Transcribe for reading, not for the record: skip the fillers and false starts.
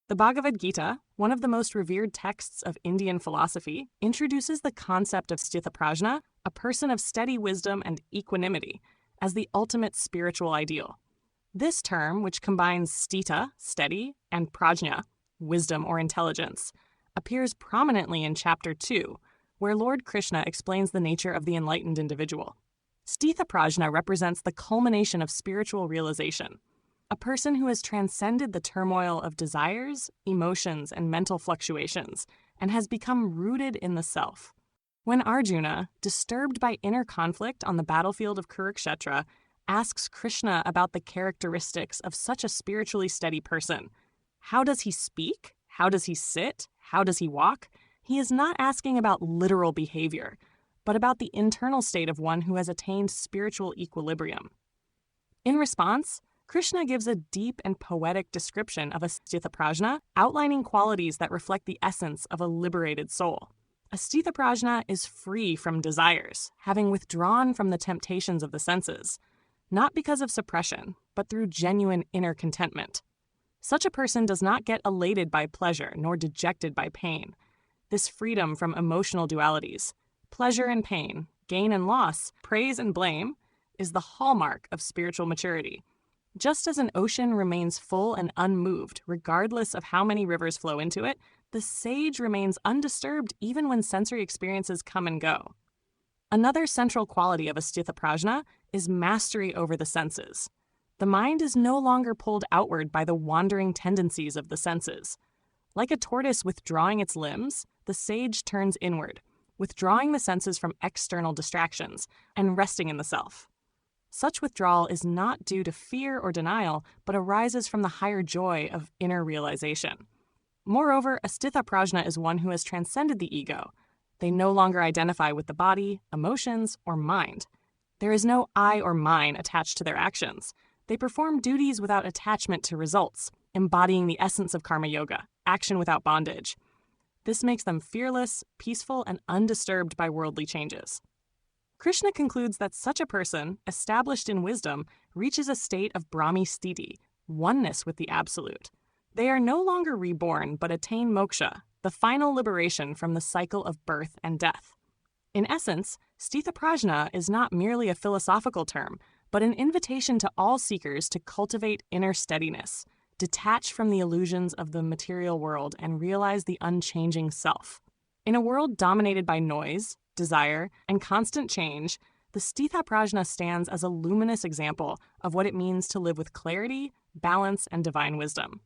The Bhagavad Gita, one of the most revered texts of Indian philosophy, introduces the concept of Stithaprajna, a person of steady wisdom and equanimity, as the ultimate spiritual ideal. This term, which combines stitha, steady, and prajña, wisdom or intelligence, appears prominently in Chapter 2, where Lord Krishna explains the nature of the enlightened individual. Stithaprajna represents the culmination of spiritual realization, a person who has transcended the turmoil of desires, emotions, and mental fluctuations, and has become rooted in the self. When Arjuna, disturbed by inner conflict on the battlefield of Kurukshetra, asks Krishna about the characteristics of such a spiritually steady person, how does he speak? How does he sit? How does he walk? He is not asking about literal behavior, but about the internal state of one who has attained spiritual equilibrium. In response, Krishna gives a deep and poetic description of a Stithaprajna, outlining qualities that reflect the essence of a liberated soul. A Stithaprajna is free from desires, having withdrawn from the temptations of the senses, not because of suppression, but through genuine inner contentment. Such a person does not get elated by pleasure nor dejected by pain. This freedom from emotional dualities, pleasure and pain, gain and loss, praise and blame, is the hallmark of spiritual maturity. Just as an ocean remains full and unmoved regardless of how many rivers flow into it, the sage remains undisturbed even when sensory experiences come and go. Another central quality of a Stithaprajna is mastery over the senses. The mind is no longer pulled outward by the wandering tendencies of the senses. Like a tortoise withdrawing its limbs, the sage turns inward, withdrawing the senses from external distractions and resting in the self. Such withdrawal is not due to fear or denial, but arises from the higher joy of inner realization. Moreover, a Stithaprajna is one who has transcended the ego. They no longer identify with the body, emotions, or mind. There is no I or mine attached to their actions. They perform duties without attachment to results, embodying the essence of karma yoga, action without bondage. This makes them fearless, peaceful, and undisturbed by worldly changes. Krishna concludes that such a person, established in wisdom, reaches a state of Brahmi sthiti, oneness with the Absolute. They are no longer reborn, but attain moksha, the final liberation from the cycle of birth and death. In essence, Stithaprajna is not merely a philosophical term, but an invitation to all seekers to cultivate inner steadiness, detach from the illusions of the material world, and realize the unchanging self. In a world dominated by noise, desire, and constant change, the Stithaprajna stands as a luminous example of what it means to live with clarity, balance, and divine wisdom.